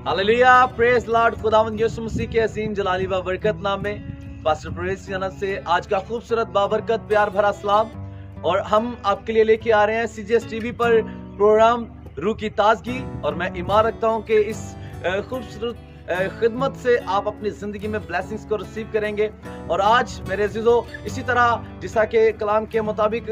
Hallelujah, praise Lord. खुदावंद यीशु मसीह के अजीम जलाली व बरकत नाम में पास्टर प्रेज जन्नत से आज का खूबसूरत बाबरकत प्यार भरा सलाम। और हम आपके लिए लेके आ रहे हैं CGS TV पर प्रोग्राम रूह की ताजगी। और मैं ईमान रखता हूँ कि इस खूबसूरत खिदमत से आप अपनी ज़िंदगी में ब्लेसिंग्स को रिसीव करेंगे। और आज मेरे अज़ीज़ों, इसी तरह जैसा कि कलाम के मुताबिक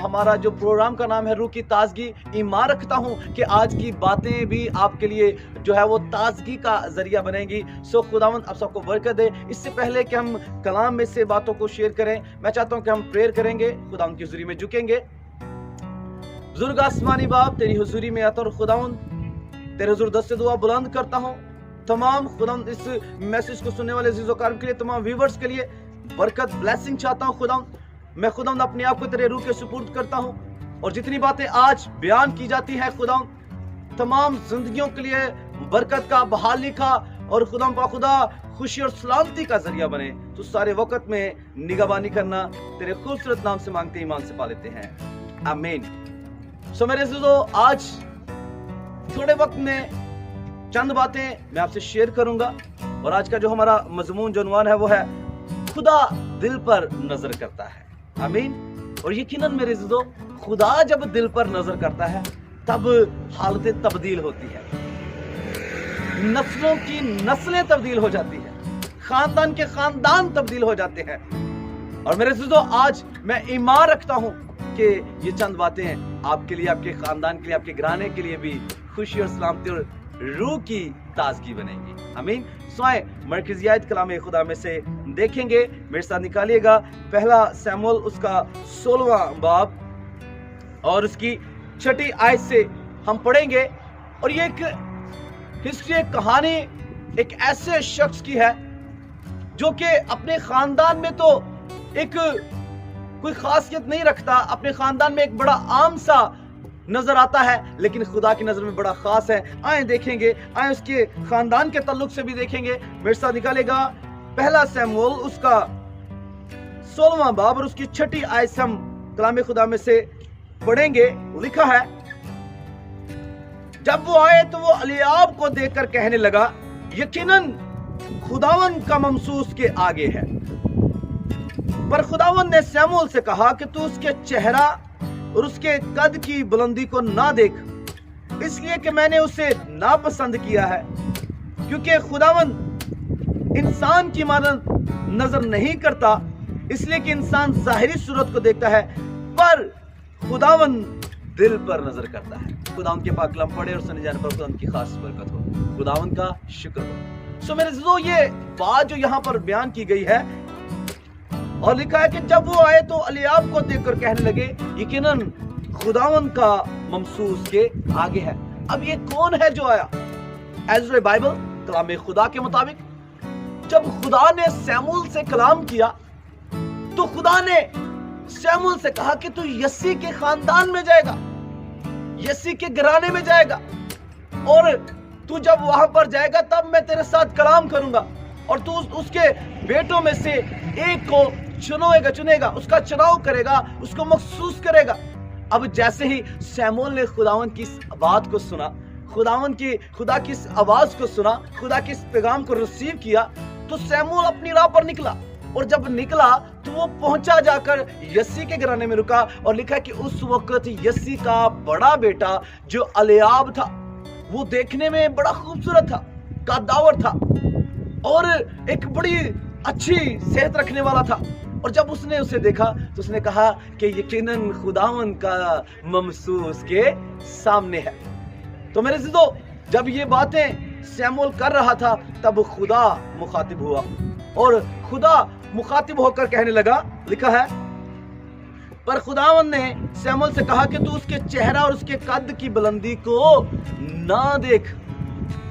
हमारा जो प्रोग्राम का नाम है रूह की ताजगी, ईमान रखता हूँ कि आज की बातें भी आपके लिए जो है वो ताजगी का ज़रिया बनेंगी। सो खुदावंद आप सबको बरकत दे। इससे पहले कि हम कलाम में से बातों को शेयर करें, मैं चाहता हूँ कि हम प्रेयर करेंगे, खुदावंद की हुज़ूरी में झुकेंगे। बुजुर्ग आसमानी बाप, तेरी हुज़ूरी में आता और खुदावंद तेरे हुज़ूर दस्ते दुआ बुलंद करता हूँ। तमाम खुदावंद इस मैसेज को सुनने वाले अज़ीज़ व कारम के लिए, तमाम व्यूवर्स के लिए बरकत ब्लेसिंग चाहता हूँ। खुदावंद मैं खुदावंद अपने आप को तेरे रूह के सुपुर्द करता हूँ। और जितनी बातें आज बयान की जाती है खुदावंद, तमाम जिंदगियों के लिए बरकत का, बहाली का और खुदा खुशी और सलामती का जरिया बने। तो सारे वक्त में निगहबानी करना तेरे खूबसूरत नाम से मांगते, ईमान से पा लेते हैं, आमीन। सो मेरे अज़ीज़ों, आज थोड़े वक्त में चंद बातें मैं आपसे शेयर करूंगा। और आज का जो हमारा मजमून जो उन्वान है वो है खुदा दिल पर नजर करता है, आमीन। और यकीनन मेरे अज़ीज़ों, खुदा जब दिल पर नजर करता है तब हालतें तब्दील होती है, नस्लों की नस्लें तब्दील हो जाती है, खानदान के खानदान तब्दील हो जाते हैं। और मेरे अज़ीज़ों, आज मैं ईमान रखता हूं कि ये चंद बातें आपके लिए, आपके खानदान के लिए, आपके घराने के लिए भी खुशी और सलामती और रूह की ताजगी बनेगी, आमीन। स्वाए मरकजियात कलाम खुदा में से देखेंगे, मेरे साथ निकालिएगा पहला सैमुअल उसका 16वां बाब और उसकी 6ठी आयत से हम पढ़ेंगे। और ये एक हिस्ट्री, एक कहानी एक ऐसे शख्स की है जो कि अपने खानदान में तो एक कोई खासियत नहीं रखता, अपने खानदान में एक बड़ा आम सा नजर आता है, लेकिन खुदा की नजर में बड़ा खास है। आए देखेंगे, आए उसके खानदान के ताल्लुक से भी देखेंगे। मेरे साथ निकालेगा पहला सैमुअल उसका 16वां बाब और उसकी 6ठी आयत हम कलाम खुदा में से पढ़ेंगे। लिखा है, जब वो आए तो वो एलीआब को देखकर कहने लगा, यकीनन खुदावन का ममसूस के आगे है। पर खुदावन ने सैमुअल से कहा कि तू उसके चेहरा और उसके कद की बुलंदी को ना देख, इसलिए कि मैंने उसे नापसंद किया है, क्योंकि खुदावन इंसान की मानद नजर नहीं करता, इसलिए कि इंसान जाहिरी सूरत को देखता है, पर खुदावन दिल पर नजर करता है। खुदावन के पाक कलाम पढ़े और सुने जाने पर खुदावन की खास बरकत हो, खुदावन का शुक्र हो। सो मेरे अज़ीज़ों, ये बात जो यहाँ पर बयान की गई है और लिखा है कि जब वो आए तो एलीआब को देखकर कहने लगे, यकीनन खुदावन का ममसूस के आगे है। अब ये कौन है जो आया? एज़रा बाइबल कलाम खुदा के मुताबिक जब खुदा ने सैमुअल से कलाम किया तो खुदा ने सैमुअल से कहा कि तू यस्सी के खानदान में जाएगा, यस्सी के घराने में जाएगा, और तू जब वहां पर जाएगा तब मैं तेरे साथ कलाम करूंगा, और तू उसके बेटों में से एक को चुनेगा, उसका चुनाव करेगा, उसको मखसूस करेगा। अब जैसे ही सैमुअल ने खुदावन की इस बात को सुना, खुदा की इस आवाज को सुना, खुदा के इस पैगाम को रिसीव किया, तो सैमुअल अपनी राह पर निकला। और जब निकला तो वो पहुंचा जाकर यस्सी के घराने में रुका। और लिखा है कि उस वक्त यस्सी का बड़ा बेटा जो एलीआब था, वो देखने में बड़ा खूबसूरत था, कद्दावर था और एक बड़ी अच्छी सेहत रखने वाला था। और जब उसने उसे देखा तो उसने कहा कि यकीनन खुदावन का ममसूस के सामने है। तो मेरे अज़ीज़ों, जब ये बातें सैमुअल कर रहा था तब खुदा मुखातिब हुआ, और खुदा मुखातिब होकर कहने लगा, लिखा है, पर खुदावन ने सैमुअल से कहा कि तू उसके चेहरा और उसके कद की बुलंदी को ना देख।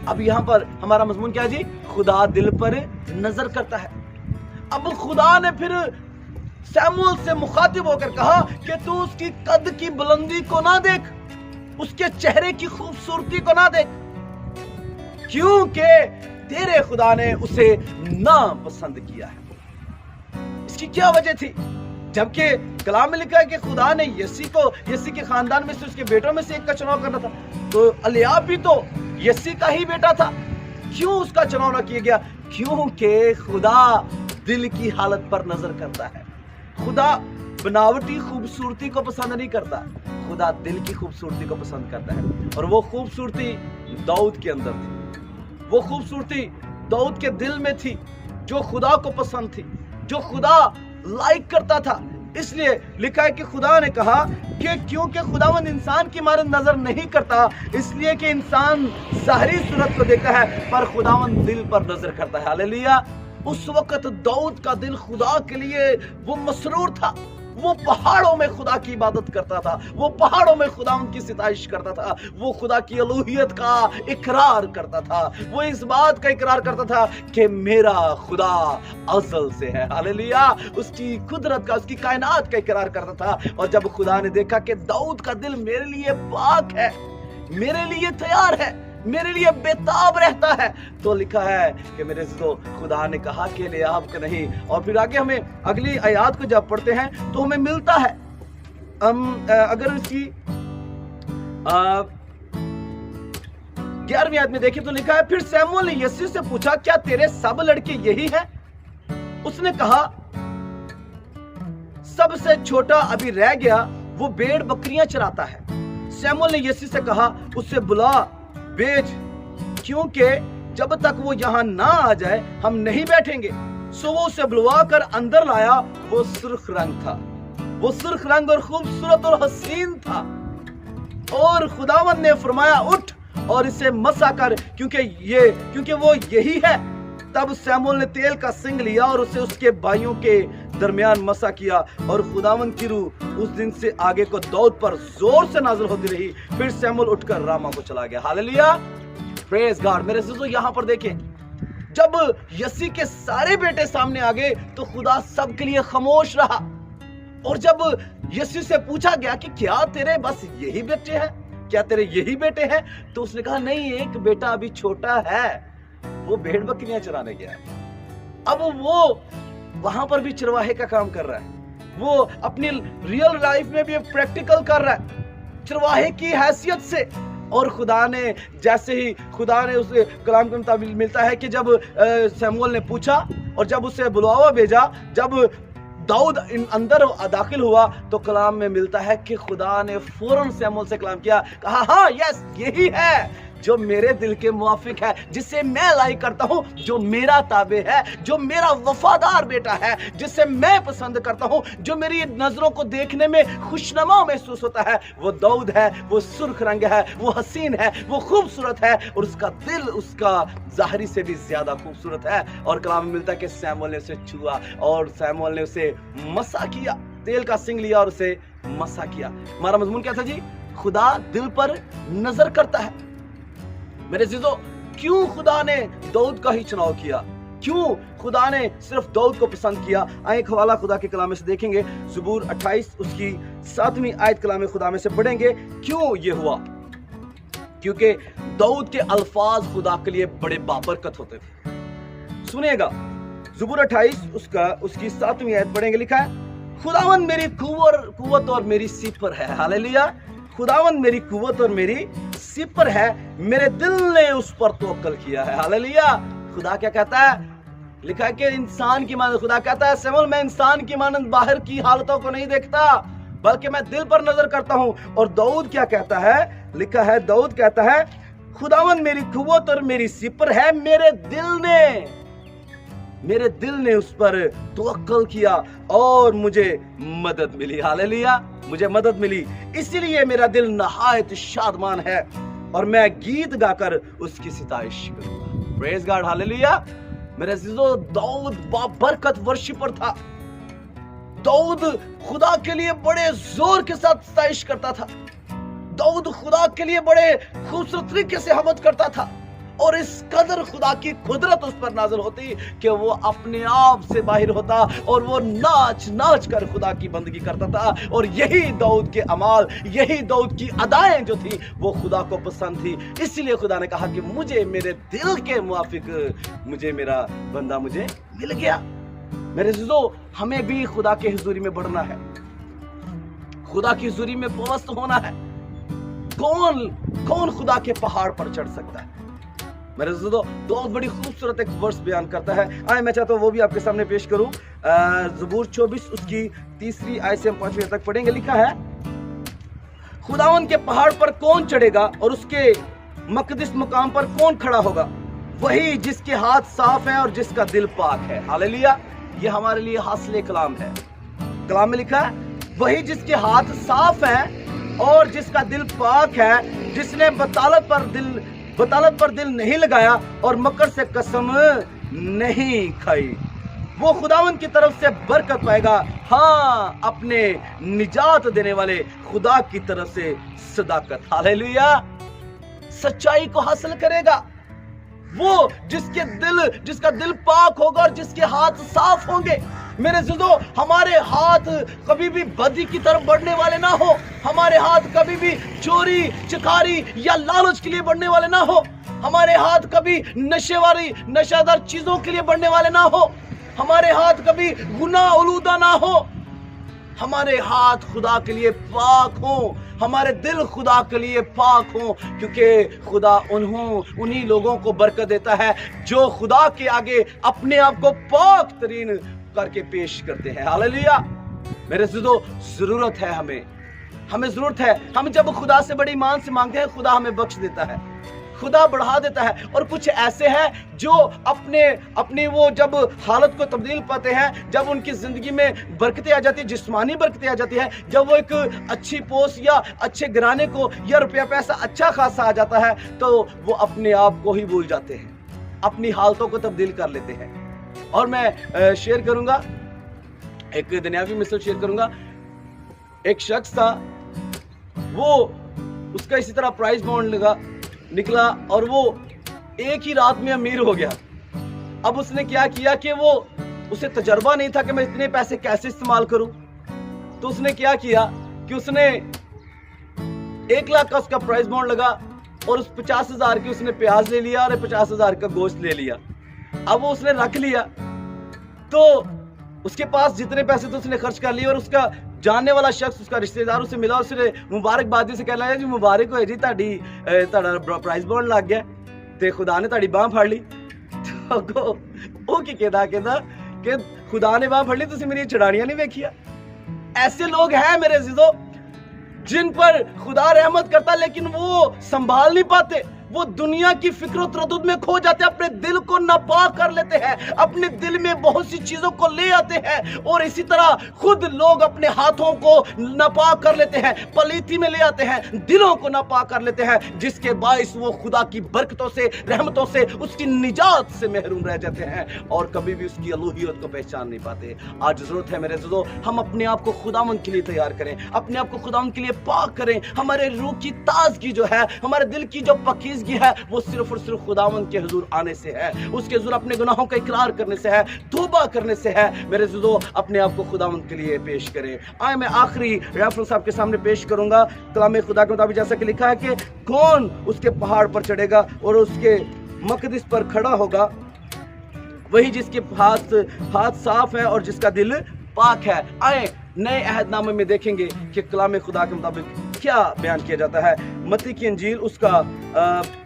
अब यहाँ पर हमारा मजमून क्या है जी? खुदा दिल पर नजर करता है। अब खुदा ने फिर सैमुअल से मुखातिब होकर कहा कि तू उसकी कद की बुलंदी को ना देख, उसके चेहरे की खूबसूरती को ना देख, क्योंकि तेरे खुदा ने उसे ना पसंद किया है। इसकी क्या वजह थी? जबकि कलाम में लिखा है कि खुदा ने यस्सी के खानदान में से उसके बेटों में से एक का चुनाव करना था, तो एलीआब भी तो यस्सी का ही बेटा था। क्यों उसका चुनाव न किया गया? क्योंकि खुदा दिल की हालत पर नजर करता है। खुदा बनावटी खूबसूरती को पसंद नहीं करता, खुदा दिल की खूबसूरती को पसंद करता है। और वो खूबसूरती दाऊद के अंदर थी, वो खूबसूरती दाऊद के दिल में थी, जो खुदा को पसंद थी, जो खुदा लाइक करता था। इसलिए लिखा है कि खुदा ने कहा कि क्योंकि खुदावंद इंसान की मानद नजर नहीं करता, इसलिए कि इंसान ज़ाहिरी सूरत को देखता है, पर खुदावंद दिल पर नजर करता है। हालेलुया। उस वक्त दाऊद का दिल खुदा के लिए वो मसरूर था, वो पहाड़ों में खुदा की इबादत करता था, वो पहाड़ों में खुदा उनकी सिताइश करता था, वो खुदा की अलूहियत का इकरार करता था, वो इस बात का इकरार करता था कि मेरा खुदा अज़ल से है। हालेलुया। उसकी कुदरत का, उसकी कायनात का इकरार करता था। और जब खुदा ने देखा कि दाऊद का दिल मेरे लिए पाक है, मेरे लिए तैयार है, मेरे लिए बेताब रहता है, तो लिखा है कि मेरे अज़ीज़ों, खुदा ने कहा कि एलीआब का नहीं। और फिर आगे हमें अगली आयत को जब पढ़ते हैं तो हमें मिलता है, अगर इसकी 11वीं आयत में देखें तो लिखा है, फिर शमूएल ने यिशै से पूछा, क्या तेरे सब लड़के यही हैं? उसने कहा, सबसे छोटा अभी रह गया, वो भेड़ बकरियां चराता है। शमूएल ने यिशै से कहा, उससे बुला भेज, क्योंकि जब तक वो यहाँ ना आ जाए हम नहीं बैठेंगे। सो वो उसे बुलवा कर अंदर लाया। वो सुर्ख रंग था, वो सुर्ख रंग और खूबसूरत और हसीन था। और खुदावंद ने फरमाया, उठ और इसे मसा कर, क्योंकि वो यही है। तब शमूएल ने तेल का सिंग लिया और उसे उसके भाइयों के दरमियान मसा किया। और खुदावंद की रूह उस दिन से आगे को दाऊद पर जोर से नाज़िल होती रही। फिर शमूएल उठकर रामा को चला गया। Hallelujah, praise God. मेरे अज़ीज़ों, यहाँ पर देखें, जब यिशै के सारे बेटे सामने आ गए तो खुदा सबके लिए खामोश रहा। और जब यिशै से पूछा गया कि क्या तेरे बस यही बेटे हैं, क्या तेरे यही बेटे हैं, तो उसने कहा, नहीं, एक बेटा अभी छोटा है, वो भेड़ बकरियां चराने गया है। अब वो वहां पर भी चरवाहे का काम कर रहा है, वो अपनी रियल लाइफ में भी प्रैक्टिकल कर रहा है चरवाहे की हैसियत से। और खुदा ने, जैसे ही खुदा ने उसे कलाम के मुताबिक मिलता है कि जब शमूएल ने पूछा और जब उसे बुलावा भेजा, जब दाऊद अंदर दाखिल हुआ, तो कलाम में मिलता है कि खुदा ने फौरन शमूएल से कलाम किया, कहा, हाँ, यस, यही है जो मेरे दिल के मुआफिक है, जिसे मैं लाइक करता हूं, जो मेरा ताबे है, जो मेरा वफादार बेटा है, जिसे मैं पसंद करता हूं, जो मेरी नजरों को देखने में खुशनुमा महसूस होता है, वो दाऊद है। वो सुर्ख रंग है, वो हसीन है, वो खूबसूरत है, और उसका दिल उसका ज़ाहिरी से भी ज्यादा खूबसूरत है। और कलाम में मिलता है कि शमूएल ने उसे छुआ और शमूएल ने उसे मसा किया, तेल का सिंग लिया और उसे मसा किया। हमारा मजमून क्या था जी? खुदा दिल पर नजर करता है। मेरे अज़ीज़ों, क्यों खुदा ने दाऊद का ही चुनाव किया? क्यों खुदा ने सिर्फ दाऊद को पसंद किया? आए एक हवाला खुदा के कलाम में से देखेंगे, ज़बूर 28 उसकी 7वीं आयत कलाम खुदा में से पढ़ेंगे। क्यों ये हुआ? क्योंकि दाऊद के अल्फाज खुदा के लिए बड़े बाबरकत होते थे। सुनिएगा, ज़बूर 28 उसकी 7वीं आयत पढ़ेंगे। लिखा है, खुदावंद मेरी कुव्वत और मेरी सिपर है। हालेलुया। खुदावंद मेरी कुव्वत और मेरी सिपर है, मेरे दिल ने उस पर तवक्कल किया है। हालेलुया। खुदा क्या कहता है? लिखा है कि इंसान की मानद, खुदा कहता है, शमूएल, मैं इंसान की मानद बाहर की हालतों को नहीं देखता, बल्कि मैं दिल पर नजर करता हूं। और दाऊद क्या कहता है? लिखा है, दाऊद कहता है, खुदावंद मेरी कुव्वत और मेरी सिपर है, मेरे दिल ने उस पर तवक्कल किया और मुझे मदद मिली। हालेलुया। मुझे मदद मिली, इसीलिए मेरा दिल नहायत शादमान है और मैं गीत गाकर उसकी सिताइश करूंगा। Praise God. हालेलुया। मेरे अज़ीज़ों, दाऊद बाबरकत वर्शिपर था। दाऊद खुदा के लिए बड़े जोर के साथ सिताइश करता था। दाऊद खुदा के लिए बड़े खूबसूरत तरीके से हमद करता था। और इस कदर खुदा की कुदरत उस पर नाज़िल होती कि वो अपने आप से बाहर होता और वो नाच नाच कर खुदा की बंदगी करता था। और यही दाऊद के अमाल, यही दाऊद की अदाएं जो थी, वो खुदा को पसंद थी। इसलिए खुदा ने कहा कि मुझे मेरे दिल के मुआफिक मुझे मेरा बंदा मुझे मिल गया। मेरे अज़ीज़ों, हमें भी खुदा के हुजूरी में बढ़ना है, खुदा की हुजूरी में पवस्त होना है। कौन खुदा के पहाड़ पर चढ़ सकता है? मेरे दोस्तों बहुत बड़ी खूबसूरत एक वर्स बयान करता है। आए मैं चाहता हूँ वो भी आपके सामने पेश करूं। ज़बूर 24 उसकी 3री आयत से हम 5वीं तक पढ़ेंगे। लिखा है, खुदावन के पहाड़ पर कौन चढ़ेगा और उसके मकदस मुकाम पर कौन खड़ा होगा? वही जिसके हाथ साफ हैं और जिसका दिल पाक है। हालेलुया। ये हमारे लिए हासिल कलाम है। कलाम में लिखा है, वही जिसके हाथ साफ हैं और जिसका दिल पाक है, जिसने बतालत पर दिल नहीं लगाया और मकर से कसम नहीं खाई, वो खुदावन की तरफ से बरकत पाएगा। हाँ, अपने निजात देने वाले खुदा की तरफ से सदाकत, हालेलुया, सच्चाई को हासिल करेगा। वो जिसका दिल पाक होगा और जिसके हाथ साफ होंगे। मेरे अज़ीज़ों, हमारे हाथ कभी भी बदी की तरफ बढ़ने वाले ना हो। हमारे हाथ कभी भी चोरी, चिकारी या लालच के लिए बढ़ने वाले ना हो। हमारे हाथ कभी नशेदार चीजों के लिए बढ़ने वाले ना हो। हमारे हाथ कभी गुनाह आलूदा ना हो। हमारे हाथ खुदा के लिए पाक हो, हमारे दिल खुदा के लिए पाक हो, क्योंकि खुदा उन्हीं लोगों को बरकत देता है जो खुदा के आगे अपने आप को पाक तरीन करके पेश करते हैं। हालेलुया। मेरे अज़ीज़ों, जरूरत है हमें जरूरत है। हम जब खुदा से बड़ी ईमान से मांगते हैं, खुदा हमें बख्श देता है, खुदा बढ़ा देता है। और कुछ ऐसे हैं जो अपने वो जब हालत को तब्दील पाते हैं, जब उनकी जिंदगी में बरकतें आ जाती है, जिस्मानी बरकतें आ जाती है, जब वो एक अच्छी पोस्ट या अच्छे घराने को या रुपया पैसा अच्छा खासा आ जाता है, तो वो अपने आप को ही भूल जाते हैं, अपनी हालतों को तब्दील कर लेते हैं। और मैं शेयर करूंगा, एक दुनियावी मिसल शेयर करूंगा। एक शख्स था, वो उसका इसी तरह प्राइस बॉन्ड निकला और वो एक ही रात में अमीर हो गया। अब उसने क्या किया कि उसे तजर्बा नहीं था कि मैं इतने पैसे कैसे इस्तेमाल करूं। तो उसने क्या किया कि उसने 1 लाख का उसका प्राइस बॉन्ड लगा और उस 50,000 की उसने प्याज ले लिया और 50,000 का गोश्त ले लिया। अब वो उसने रख लिया, तो उसके पास जितने पैसे थे उसने खर्च कर लिए। और उसका जानने वाला शख्स, उसका रिश्तेदार उसे मिला, उसने मुबारकबादी से कहना है, जी मुबारक हो जी, ਤੁਹਾਡਾ प्राइस बॉन्ड लग गया ते खुदा ने ਤੁਹਾਡੀ बाह फड़ ली। तो वो की कहता कि खुदा ने बाह फड़ ली, तुसी मेरी चढ़ानियां नहीं देखिया। ऐसे लोग हैं मेरे अज़ीज़ों, जिन पर खुदा रहमत करता लेकिन वो संभाल नहीं पाते। वो दुनिया की फिक्र तरद्दुद में खो जाते हैं, अपने दिल को नापाक कर लेते हैं, अपने दिल में बहुत सी चीजों को ले आते हैं और इसी तरह खुद लोग अपने हाथों को नापाक कर लेते हैं, पलीती में ले आते हैं, दिलों को नापाक कर लेते हैं, जिसके बाइस वो खुदा की बरकतों से, रहमतों से, उसकी निजात से महरूम रह जाते हैं और कभी भी उसकी अलूहियत को पहचान नहीं पाते। आज जरूरत है मेरे अज़ीज़ों, हम अपने आप को खुदावंद के लिए तैयार करें, अपने आप को खुदावंद के लिए पाक करें। हमारे रूह की ताजगी जो है, हमारे दिल की जो पकीज़ है, वो सिर्फ और सिर्फ खुदावंद के हुजूर आने से है, उसके हुजूर अपने गुनाहों का इकरार करने से है, तौबा करने से है। मेरे अज़ीज़ों, अपने आप को खुदावंद के लिए पेश करें। आए मैं आखिरी रेफरेंस आपके सामने पेश करूंगा। कलाम खुदा के मुताबिक जैसा कि लिखा है कि कौन उसके पहाड़ पर चढ़ेगा और उसके मकदस पर खड़ा होगा? वही जिसके हाथ साफ है और जिसका दिल पाक है। आए नए अहदनामे में देखेंगे कि कलाम खुदा के मुताबिक क्या बयान किया जाता है। मत्ती की इंजील उसका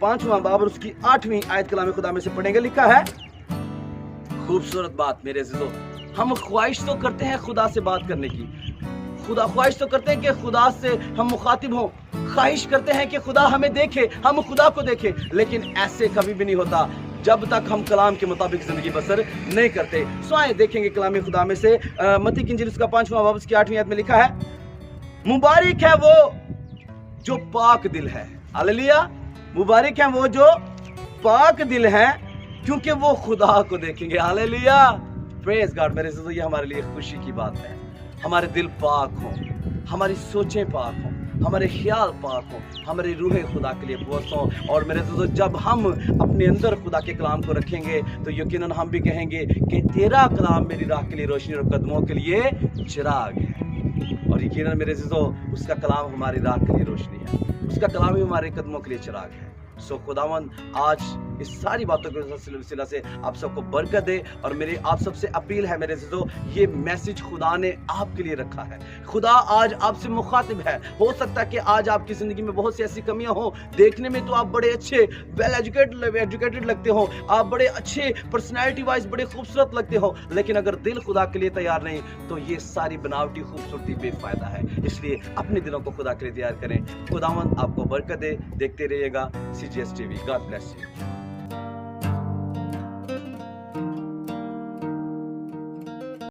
5वां बाब और उसकी 8वीं आयत कलाम खुदा में से पढ़ेंगे। लिखा है, खूबसूरत बात मेरे अज़ीज़ों, हम ख्वाहिश तो करते हैं खुदा से बात करने की, ख्वाहिश तो करते हैं कि खुदा से हम मुखातिब हों, ख्वाहिश करते हैं कि खुदा हमें देखे, हम खुदा को देखें, लेकिन ऐसे कभी भी नहीं होता जब तक हम कलाम के मुताबिक जिंदगी बसर नहीं करते। सो आए देखेंगे कलाम खुदा में से मत्ती की इंजील उसका 5वां बाब उसकी 8वीं आयत में लिखा है, मुबारक है वो जो पाक दिल है। हालेलुया। मुबारक है वो जो पाक दिल है, क्योंकि वो खुदा को देखेंगे। हालेलुया। Praise God. मेरे अज़ीज़ों, ये हमारे लिए खुशी की बात है। हमारे दिल पाक हों, हमारी सोचें पाक हों, हमारे ख्याल पाक हों, हमारी रूहें खुदा के लिए बोस हों। और मेरे अज़ीज़ों, जब हम अपने अंदर खुदा के कलाम को रखेंगे तो यकीनन हम भी कहेंगे कि तेरा कलाम मेरी राह के लिए रोशनी और कदमों के लिए चिराग है। और यकीनन मेरे अज़ीज़ों, उसका कलाम हमारी राह के लिए रोशनी है, उसका कलाम ही हमारे कदमों के लिए चिराग है। सो खुदावंद आज اس ساری باتوں کے سلسلہ سے آپ سب کو برکت دے. اور میری آپ سب سے اپیل ہے میرے عزیزو, یہ میسج خدا نے آپ کے لیے رکھا ہے. خدا آج آپ سے مخاطب ہے. ہو سکتا ہے کہ آج آپ کی زندگی میں بہت سی ایسی کمیاں ہوں. دیکھنے میں تو آپ بڑے اچھے ویل ایجوکیٹڈ لگتے ہو, آپ بڑے اچھے پرسنالٹی وائز بڑے خوبصورت لگتے ہو, لیکن اگر دل خدا کے لیے تیار نہیں تو یہ ساری بناوٹی خوبصورتی بے فائدہ ہے. اس لیے اپنے دلوں کو خدا کے لیے تیار کریں. خداوند آپ کو برکت دے. دیکھتے رہیے گا CGS TV. God bless you.